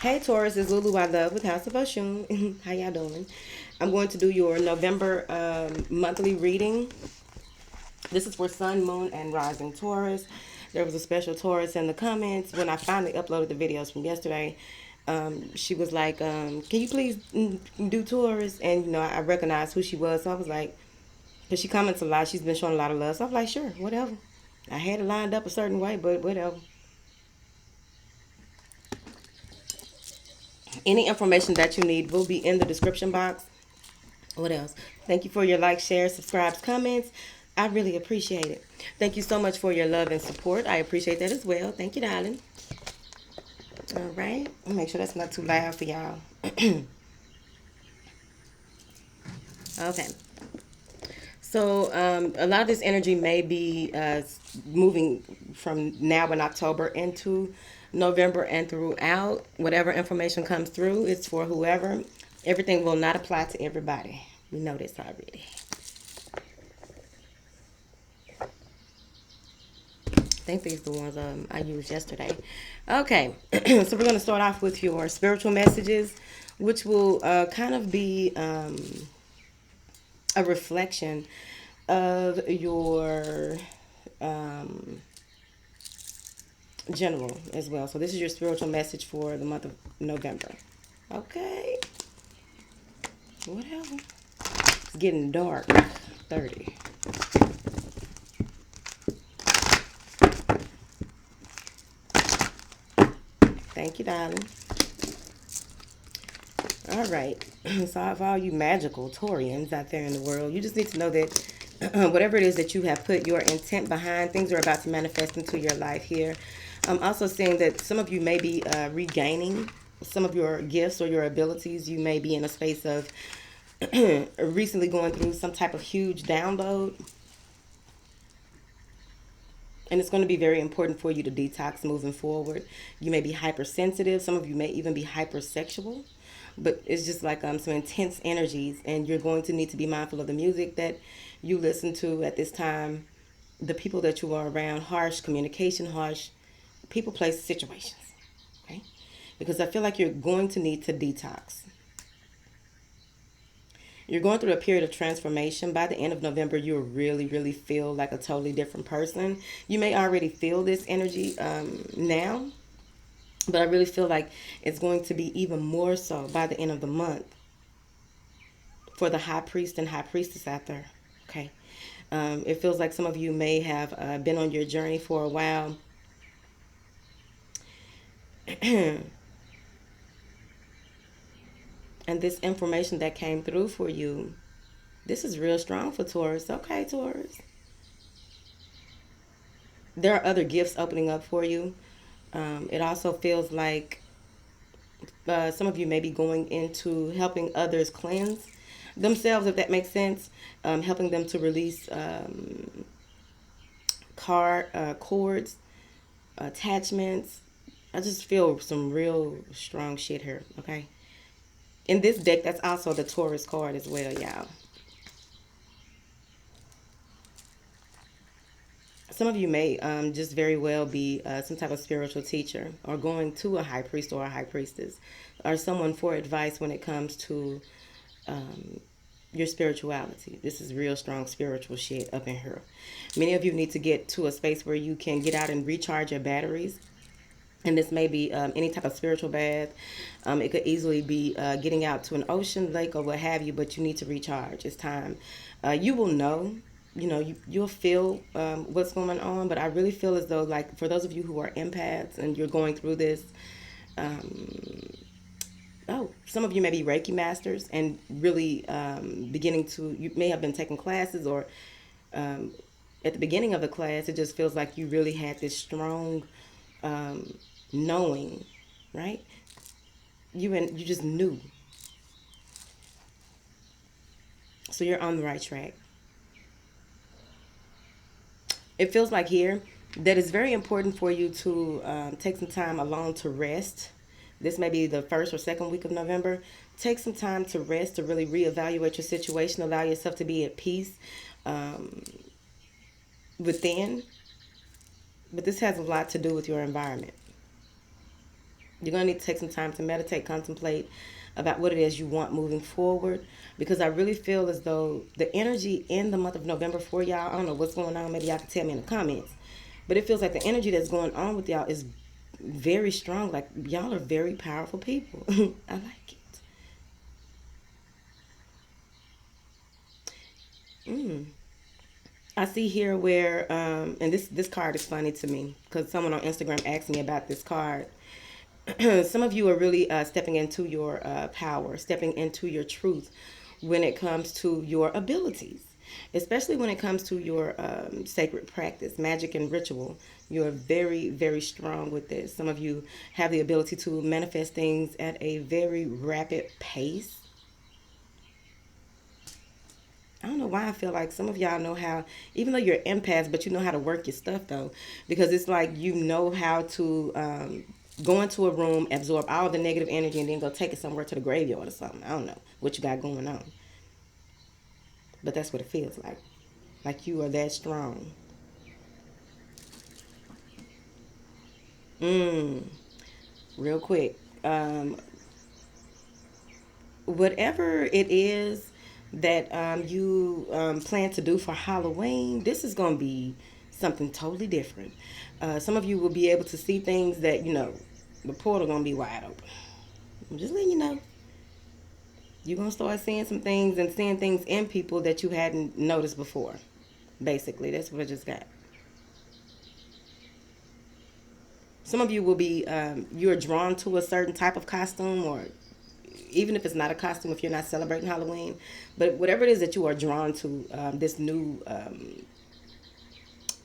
Hey Taurus, it's Lulu I Love with House of Oshun. How y'all doing? I'm going to do your November monthly reading. This is for Sun, Moon, and Rising Taurus. There was a special Taurus in the comments when I finally uploaded the videos from yesterday. She was like, "Can you please do Taurus?" And I recognized who she was, so I was like, because she comments a lot, she's been showing a lot of love. So I was like, "Sure, whatever." I had it lined up a certain way, but whatever. Any information that you need will be in the description box. What else? Thank you for your likes, shares, subscribes, comments. I really appreciate it. Thank you so much for your love and support. I appreciate that as well. Thank you, darling. All right. I'll make sure that's not too loud for y'all. Okay. So a lot of this energy may be moving from now in October into November and throughout. Whatever information comes through, it's for whoever. Everything will not apply to everybody. We know this already. I think these are the ones I used yesterday. Okay, so we're going to start off with your spiritual messages, which will kind of be a reflection of your um, general as well. So this is your spiritual message for the month of November. Okay, whatever. It's getting dark. 30. Thank you, darling. All right. So, for all you magical Taurians out there in the world, you just need to know that whatever it is that you have put your intent behind, things are about to manifest into your life here. I'm also seeing that some of you may be regaining some of your gifts or your abilities. You may be in a space of recently going through some type of huge download. And it's going to be very important for you to detox moving forward. You may be hypersensitive. Some of you may even be hypersexual. But it's just like some intense energies. And you're going to need to be mindful of the music that you listen to at this time, the people that you are around, harsh communication, harsh people, place, situations. Okay? Because I feel like you're going to need to detox. You're going through a period of transformation. By the end of November, you'll really, really feel like a totally different person. You may already feel this energy now, but I really feel like it's going to be even more so by the end of the month for the high priest and high priestess out there. Okay. It feels like some of you may have been on your journey for a while. And this information that came through for you, this is real strong for Taurus. Okay, Taurus. There are other gifts opening up for you. It also feels like some of you may be going into helping others cleanse themselves, if that makes sense. Helping them to release cords, attachments. I just feel some real strong shit here, okay? In this deck, that's also the Taurus card as well, y'all. Some of you may just very well be some type of spiritual teacher or going to a high priest or a high priestess or someone for advice when it comes to your spirituality. This is real strong spiritual shit up in here. Many of you need to get to a space where you can get out and recharge your batteries. And this may be any type of spiritual bath. It could easily be getting out to an ocean, lake, or what have you, but you need to recharge. It's time. You will know, you'll feel what's going on, but I really feel as though, like, for those of you who are empaths and you're going through this, some of you may be Reiki masters and really beginning to, you may have been taking classes or at the beginning of the class, it just feels like you really had this strong knowing, right? You just knew. So you're on the right track. It feels like here that it's very important for you to take some time alone to rest. This may be the first or second week of November. Take some time to rest, to really reevaluate your situation, allow yourself to be at peace within. But this has a lot to do with your environment. You're going to need to take some time to meditate, contemplate about what it is you want moving forward. Because I really feel as though the energy in the month of November for y'all, I don't know what's going on. Maybe y'all can tell me in the comments. But it feels like the energy that's going on with y'all is very strong. Like, y'all are very powerful people. I like it. I see here where, and this card is funny to me because someone on Instagram asked me about this card. Some of you are really stepping into your power, stepping into your truth when it comes to your abilities, especially when it comes to your sacred practice, magic and ritual. You're very, very strong with this. Some of you have the ability to manifest things at a very rapid pace. I don't know why I feel like some of y'all know how, even though you're empaths, but you know how to work your stuff though, because it's like you know how to go into a room, absorb all the negative energy, and then go take it somewhere to the graveyard or something. I don't know what you got going on, but that's what it feels like. Like you are that strong. Real quick, whatever it is that you plan to do for Halloween, this is going to be something totally different. Some of you will be able to see things that, the portal going to be wide open. I'm just letting you know. You're going to start seeing some things and seeing things in people that you hadn't noticed before. Basically, that's what I just got. Some of you will be, you're drawn to a certain type of costume, or even if it's not a costume, if you're not celebrating Halloween, but whatever it is that you are drawn to, this new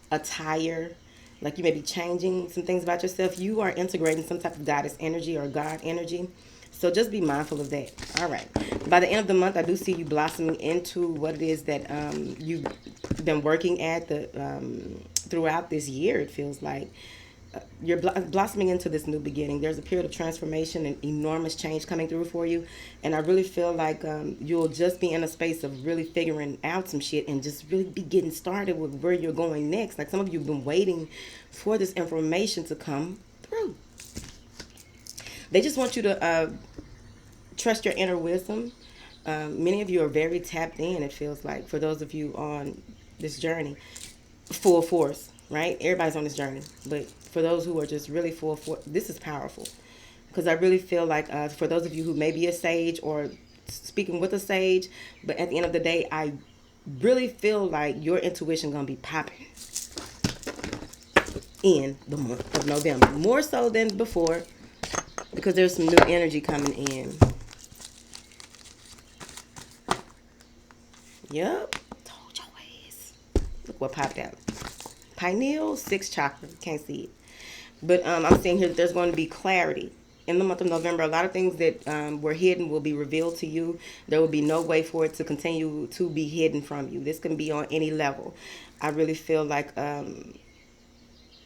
attire, like you may be changing some things about yourself, you are integrating some type of goddess energy or God energy. So just be mindful of that. All right. By the end of the month, I do see you blossoming into what it is that you've been working at throughout this year, it feels like. You're blossoming into this new beginning. There's a period of transformation and enormous change coming through for you. And I really feel like you'll just be in a space of really figuring out some shit and just really be getting started with where you're going next. Like some of you have been waiting for this information to come through. They just want you to trust your inner wisdom. Many of you are very tapped in, it feels like, for those of you on this journey, full force, right? Everybody's on this journey. But for those who are just really full force, this is powerful. Because I really feel like for those of you who may be a sage or speaking with a sage, but at the end of the day, I really feel like your intuition going to be popping in the month of November. More so than before, because there's some new energy coming in. Yep. Told your ass. Look what popped out. Pineal, 6th chakra. Can't see it. But I'm seeing here that there's going to be clarity. In the month of November, a lot of things that were hidden will be revealed to you. There will be no way for it to continue to be hidden from you. This can be on any level. I really feel like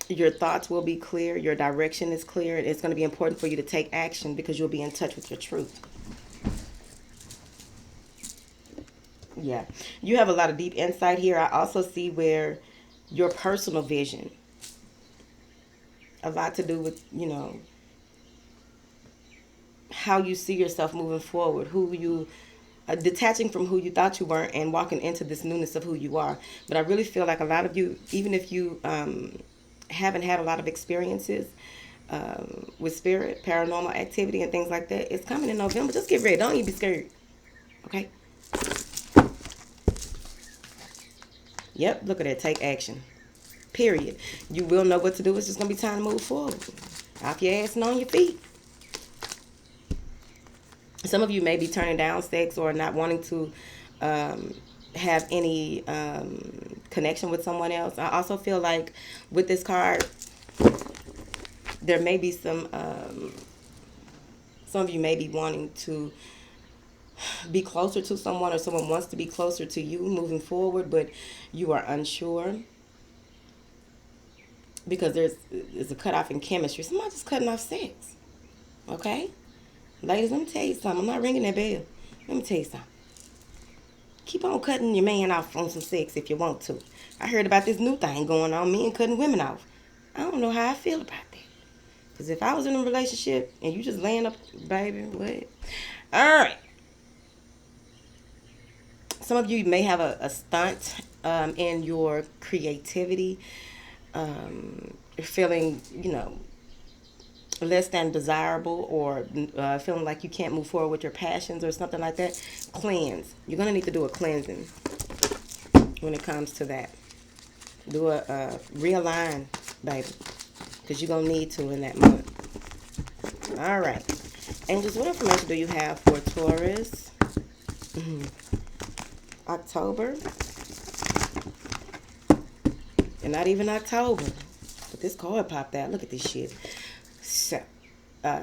your thoughts will be clear. Your direction is clear. And it's going to be important for you to take action because you'll be in touch with your truth. Yeah. You have a lot of deep insight here. I also see where your personal vision, a lot to do with, how you see yourself moving forward, who you detaching from who you thought you were and walking into this newness of who you are. But I really feel like a lot of you, even if you haven't had a lot of experiences with spirit, paranormal activity, and things like that, it's coming in November. Just get ready. Don't even be scared. Okay? Yep, look at that. Take action. Period. You will know what to do. It's just going to be time to move forward. Off your ass and on your feet. Some of you may be turning down sex or not wanting to have any connection with someone else. I also feel like with this card, there may be some of you may be wanting to be closer to someone, or someone wants to be closer to you moving forward, but you are unsure because there's a cutoff in chemistry. Somebody's just cutting off sex. Okay? Ladies, let me tell you something. I'm not ringing that bell. Let me tell you something. Keep on cutting your man off on some sex if you want to. I heard about this new thing going on, men cutting women off. I don't know how I feel about that. Because if I was in a relationship and you just laying up, baby, what? All right. Some of you may have a stunt in your creativity, feeling, less than desirable, or feeling like you can't move forward with your passions or something like that. Cleanse. You're going to need to do a cleansing when it comes to that. Do a realign, baby, because you're going to need to in that month. All right. Angels, what information do you have for Taurus? October. And not even October. But this card popped out. Look at this shit. So,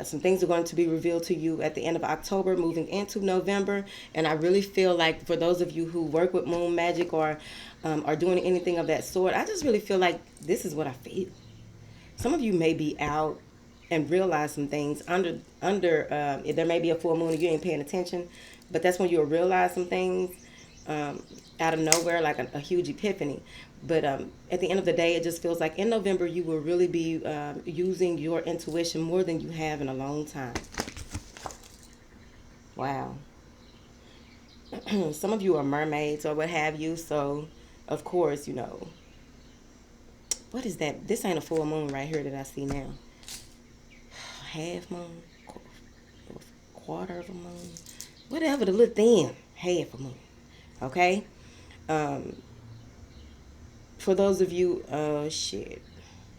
some things are going to be revealed to you at the end of October, moving into November. And I really feel like for those of you who work with moon magic or are doing anything of that sort, I just really feel like this is what I feel. Some of you may be out and realize some things there may be a full moon and you ain't paying attention, but that's when you'll realize some things out of nowhere, like a huge epiphany. But at the end of the day, it just feels like in November you will really be using your intuition more than you have in a long time. Wow. Some of you are mermaids or what have you, so of course, what is that? This ain't a full moon right here that I see now. Half moon, quarter of a moon, whatever the little thing, half a moon. Okay. For those of you,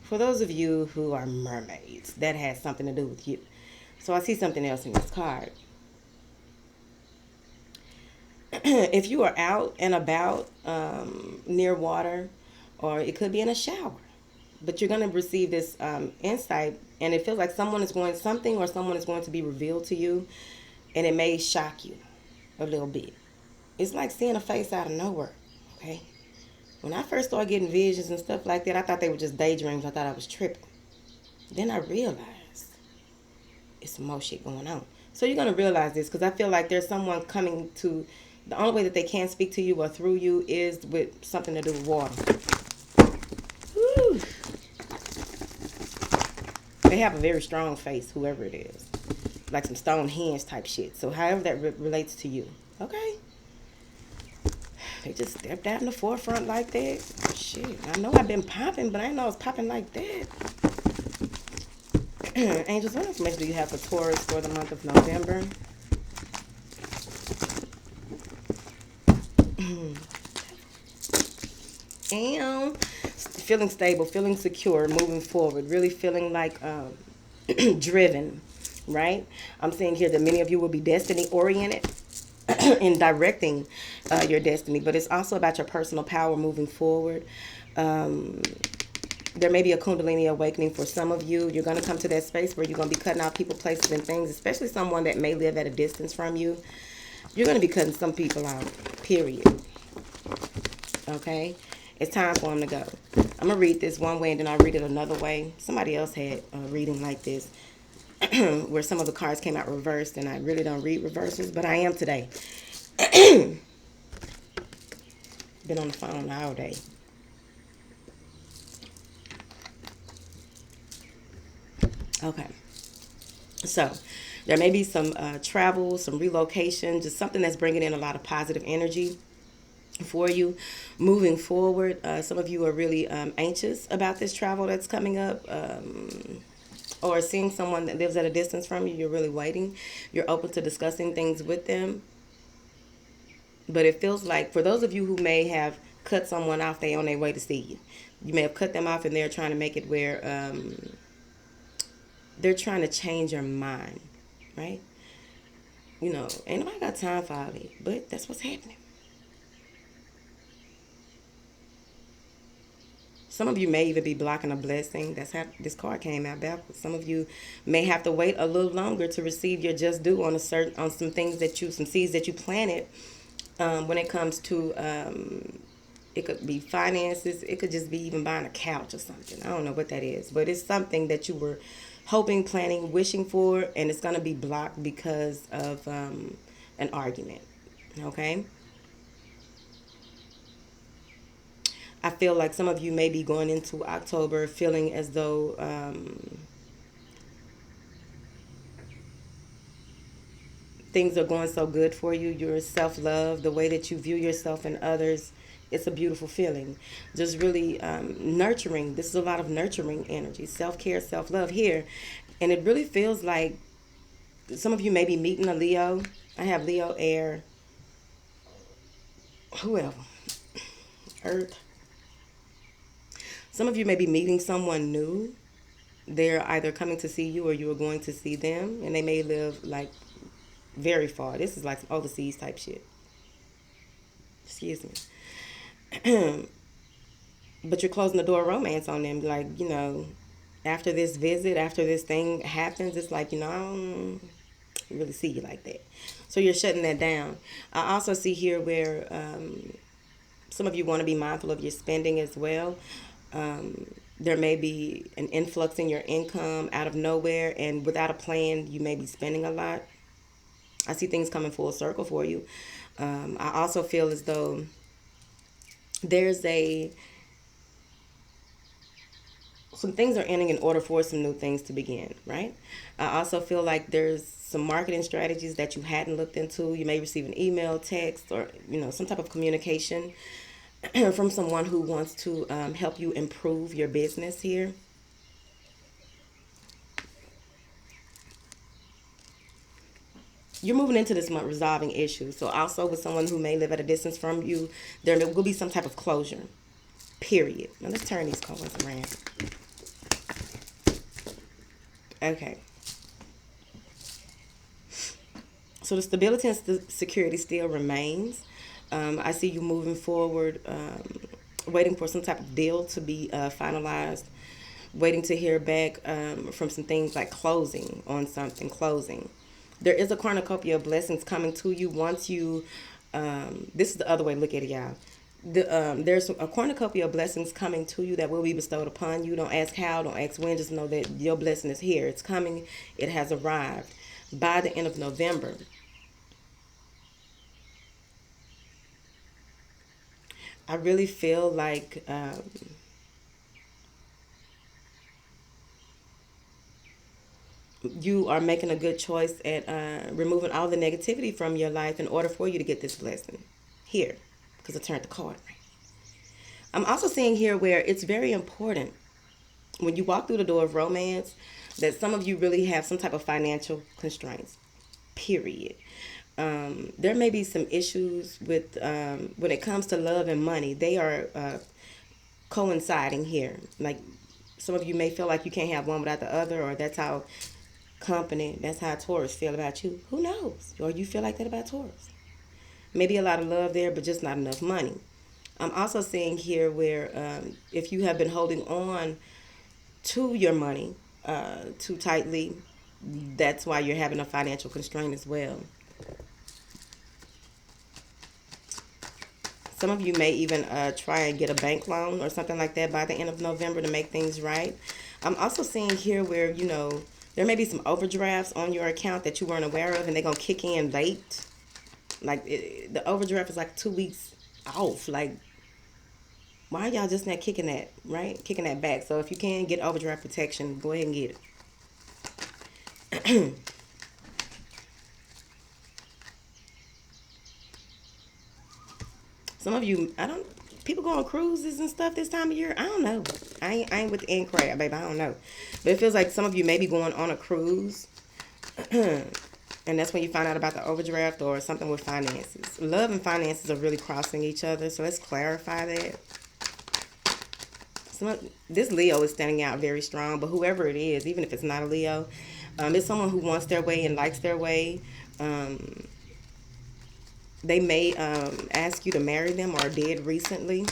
for those of you who are mermaids, that has something to do with you. So I see something else in this card. If you are out and about near water, or it could be in a shower, but you're going to receive this insight, and it feels like someone is going to be revealed to you, and it may shock you a little bit. It's like seeing a face out of nowhere, okay? When I first started getting visions and stuff like that, I thought they were just daydreams. I thought I was tripping. Then I realized it's some more shit going on. So you're going to realize this, because I feel like there's someone coming to, the only way that they can speak to you or through you is with something to do with water. Woo. They have a very strong face, whoever it is. Like some Stonehenge type shit. So however that relates to you. Okay? They just stepped out in the forefront like that. Shit, I know I've been popping, but I didn't know I was popping like that. Angels, what information do you have for Taurus for the month of November? And feeling stable, feeling secure, moving forward, really feeling like driven, right? I'm seeing here that many of you will be destiny oriented in directing your destiny, but it's also about your personal power moving forward. There may be a Kundalini awakening for some of you. You're going to come to that space where you're going to be cutting out people, places, and things, especially someone that may live at a distance from you. You're going to be cutting some people out, period. Okay? It's time for them to go. I'm going to read this one way and then I'll read it another way. Somebody else had a reading like this where some of the cards came out reversed, and I really don't read reversals, but I am today. Been on the phone all day. Okay. So there may be some travel, some relocation, just something that's bringing in a lot of positive energy for you moving forward. Some of you are really anxious about this travel that's coming up, or seeing someone that lives at a distance from you. You're really waiting. You're open to discussing things with them. But it feels like for those of you who may have cut someone off, they on their way to see you. You may have cut them off and they're trying to make it where they're trying to change your mind, right? Ain't nobody got time for all that, but that's what's happening. Some of you may even be blocking a blessing. That's how this card came out backwards. Some of you may have to wait a little longer to receive your just due on some things some seeds that you planted. When it comes to, it could be finances. It could just be even buying a couch or something. I don't know what that is, but it's something that you were hoping, planning, wishing for, and it's going to be blocked because of an argument. Okay? I feel like some of you may be going into October feeling as though things are going so good for you. Your self-love, the way that you view yourself and others, it's a beautiful feeling. Just really nurturing. This is a lot of nurturing energy, self-care, self-love here. And it really feels like some of you may be meeting a Leo. I have Leo, air, whoever, earth. Some of you may be meeting someone new. They're either coming to see you or you are going to see them. And they may live like very far. This is like some overseas type shit. Excuse me. But you're closing the door of romance on them. Like, after this visit, after this thing happens, it's like, I don't really see you like that. So you're shutting that down. I also see here where some of you want to be mindful of your spending as well. There may be an influx in your income out of nowhere, and without a plan, you may be spending a lot. I see things coming full circle for you. I also feel as though there's some things are ending in order for some new things to begin, right? I also feel like there's some marketing strategies that you hadn't looked into. You may receive an email, text, or some type of communication from someone who wants to help you improve your business here. You're moving into this month resolving issues. So also with someone who may live at a distance from you, there will be some type of closure. Period. Now let's turn these cards around. Okay. So the stability and security still remains. I see you moving forward, waiting for some type of deal to be finalized, waiting to hear back from some things like closing on something, closing. There is a cornucopia of blessings coming to you once you, this is the other way to look at it, y'all. There's a cornucopia of blessings coming to you that will be bestowed upon you. Don't ask how, don't ask when, just know that your blessing is here. It's coming, it has arrived by the end of November. I really feel like you are making a good choice at removing all the negativity from your life in order for you to get this blessing here, because I turned the card. I'm also seeing here where it's very important when you walk through the door of romance that some of you really have some type of financial constraints, period. There may be some issues with when it comes to love and money. They are coinciding here. Like some of you may feel like you can't have one without the other, or that's how that's how Taurus feel about you. Who knows? Or you feel like that about Taurus. Maybe a lot of love there, but just not enough money. I'm also seeing here where if you have been holding on to your money too tightly, that's why you're having a financial constraint as well. Some of you may even try and get a bank loan or something like that by the end of November to make things right. I'm also seeing here where, there may be some overdrafts on your account that you weren't aware of, and they're going to kick in late. Like, the overdraft is like 2 weeks off. Like, why are y'all just not kicking that, right? Kicking that back. So if you can get overdraft protection, go ahead and get it. Some of you, people go on cruises and stuff this time of year. I don't know. I ain't with the end crab, baby. I don't know. But it feels like some of you may be going on a cruise. And that's when you find out about the overdraft or something with finances. Love and finances are really crossing each other. So let's clarify that. This Leo is standing out very strong. But whoever it is, even if it's not a Leo, it's someone who wants their way and likes their way. They may ask you to marry them or did recently.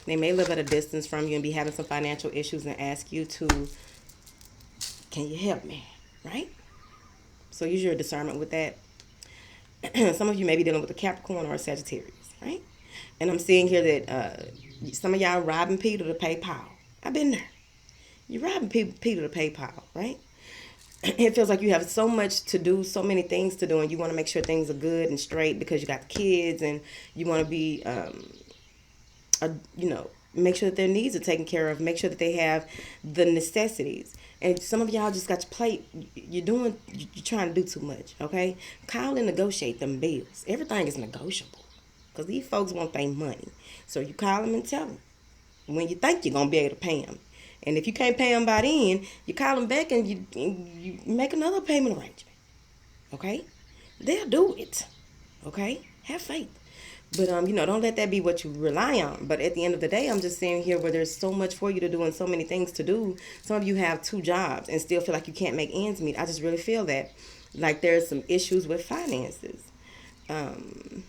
They may live at a distance from you and be having some financial issues and ask you to, can you help me? Right? So use your discernment with that. Some of you may be dealing with a Capricorn or a Sagittarius, right? And I'm seeing here that some of y'all robbing Peter to pay Paul. I've been there. You're robbing Peter to pay Paul, right? It feels like you have so much to do, so many things to do, and you want to make sure things are good and straight because you got the kids and you want to be, Make sure that their needs are taken care of. Make sure that they have the necessities. And some of y'all just got your plate. You're trying to do too much, okay? Call and negotiate them bills. Everything is negotiable. Because these folks want their money. So you call them and tell them when you think you're going to be able to pay them. And if you can't pay them by then, you call them back and you make another payment arrangement. Okay? They'll do it. Okay? Have faith. But don't let that be what you rely on. But at the end of the day, I'm just saying here where there's so much for you to do and so many things to do. Some of you have two jobs and still feel like you can't make ends meet. I just really feel that. Like there's some issues with finances. Um,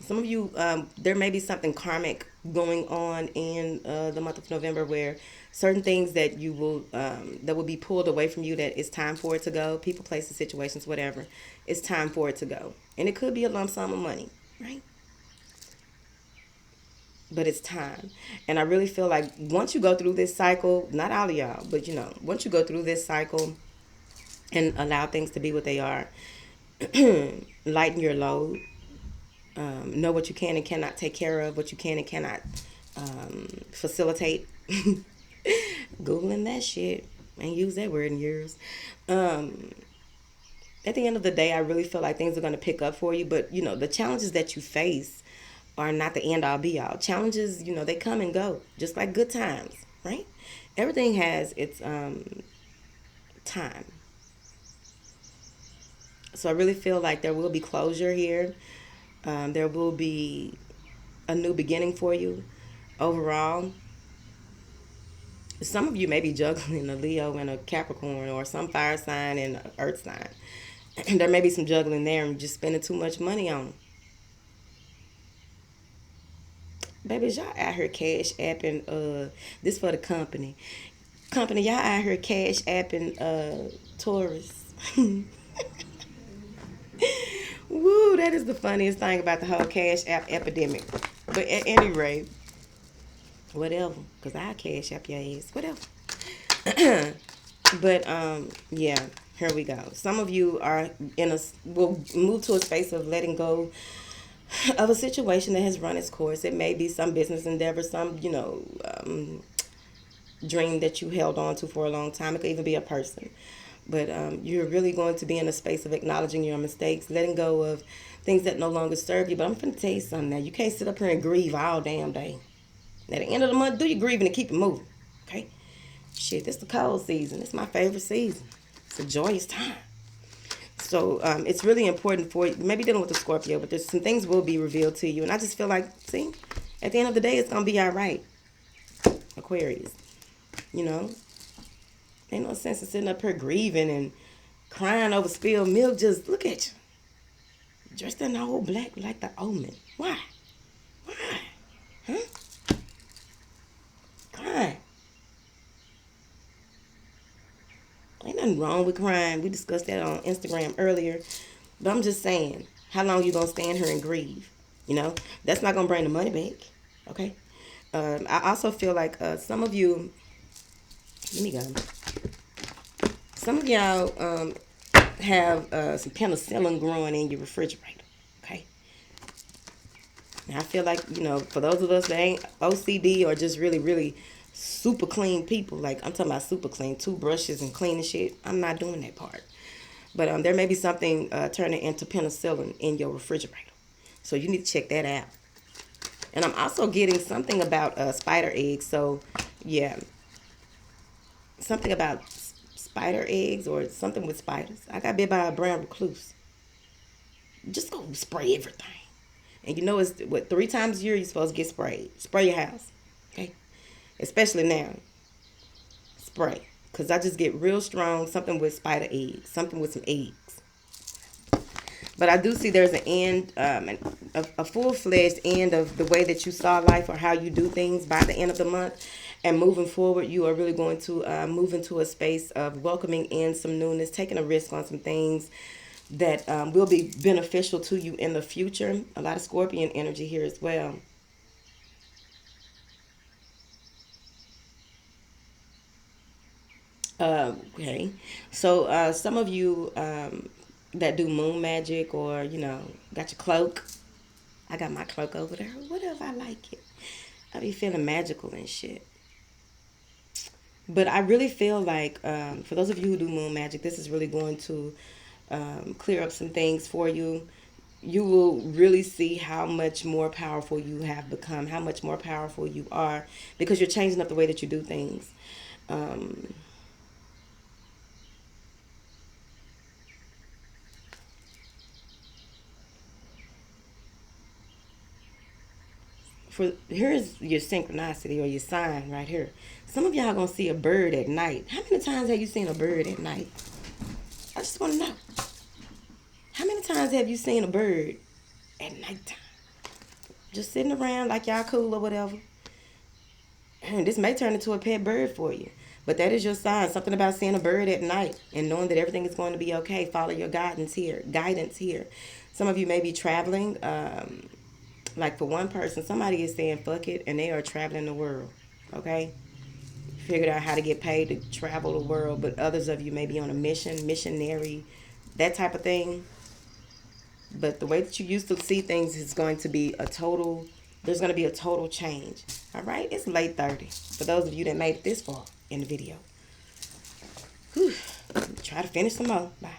some of you, there may be something karmic going on in the month of November where certain things that you will that will be pulled away from you, that it's time for it to go. People, places, situations, whatever. It's time for it to go, and it could be a lump sum of money, right? But it's time, and I really feel like once you go through this cycle, not all of y'all, but once you go through this cycle and allow things to be what they are, lighten your load. Know what you can and cannot take care of, what you can and cannot facilitate. Googling that shit. Ain't use that word in years. At the end of the day, I really feel like things are going to pick up for you. But, the challenges that you face are not the end all be all. Challenges, they come and go, just like good times, right? Everything has its time. So I really feel like there will be closure here. There will be a new beginning for you overall. Some of you may be juggling a Leo and a Capricorn, or some fire sign and an earth sign. There may be some juggling there and just spending too much money on them. Baby, y'all out here cash apping, this for the company. Company, y'all out here cash apping Taurus. Woo, that is the funniest thing about the whole cash app epidemic. But at any rate, whatever, because I cash app your ass, whatever. But yeah, here we go. Some of you are will move to a space of letting go of a situation that has run its course. It may be some business endeavor, some dream that you held on to for a long time. It could even be a person. But you're really going to be in a space of acknowledging your mistakes, letting go of things that no longer serve you. But I'm going to tell you something now. You can't sit up here and grieve all damn day. At the end of the month, do your grieving and keep it moving. Okay? Shit, this is the cold season. It's my favorite season. It's a joyous time. So it's really important for you. Maybe dealing with the Scorpio, but there's some things will be revealed to you. And I just feel like, see, at the end of the day, it's going to be all right. Aquarius. Ain't no sense in sitting up here grieving and crying over spilled milk. Just look at you. Dressed in all black like the omen. Why? Why? Huh? Crying. Ain't nothing wrong with crying. We discussed that on Instagram earlier. But I'm just saying, how long you gonna stand here and grieve? That's not gonna bring the money back. Okay. I also feel like some of you. Let me go. Some of y'all have some penicillin growing in your refrigerator. Okay. Now I feel like for those of us that ain't OCD or just really, really super clean people, like I'm talking about super clean, toothbrushes and cleaning shit. I'm not doing that part. But there may be something turning into penicillin in your refrigerator. So you need to check that out. And I'm also getting something about spider eggs. So, yeah. Something about spider eggs or something with spiders. I got bit by a brown recluse. Just go spray everything. And it's 3 times a year you're supposed to get sprayed. Spray your house. Okay? Especially now. Spray. Because I just get real strong. Something with spider eggs. Something with some eggs. But I do see there's an end, a full-fledged end of the way that you saw life or how you do things by the end of the month. And moving forward, you are really going to move into a space of welcoming in some newness, taking a risk on some things that will be beneficial to you in the future. A lot of Scorpion energy here as well. Okay. So some of you that do moon magic or, got your cloak, I got my cloak over there. Whatever, I like it. I be feeling magical and shit. But I really feel like, for those of you who do moon magic, this is really going to clear up some things for you. You will really see how much more powerful you have become, how much more powerful you are, because you're changing up the way that you do things. Um, for here's your synchronicity or your sign right here. Some of y'all gonna see a bird at night. How many times have you seen a bird at night? I just want to know. How many times have you seen a bird at nighttime? Just sitting around like y'all cool or whatever. And this may turn into a pet bird for you. But that is your sign. Something about seeing a bird at night and knowing that everything is going to be okay. Follow your guidance here. Guidance here. Some of you may be traveling. Like for one person, somebody is saying fuck it and they are traveling the world. Okay? Figured out how to get paid to travel the world. But others of you may be on a mission, missionary, that type of thing. But the way that you used to see things is going to be there's going to be a total change. All right? It's late 30. For those of you that made it this far in the video. Whew. Try to finish some more. Bye.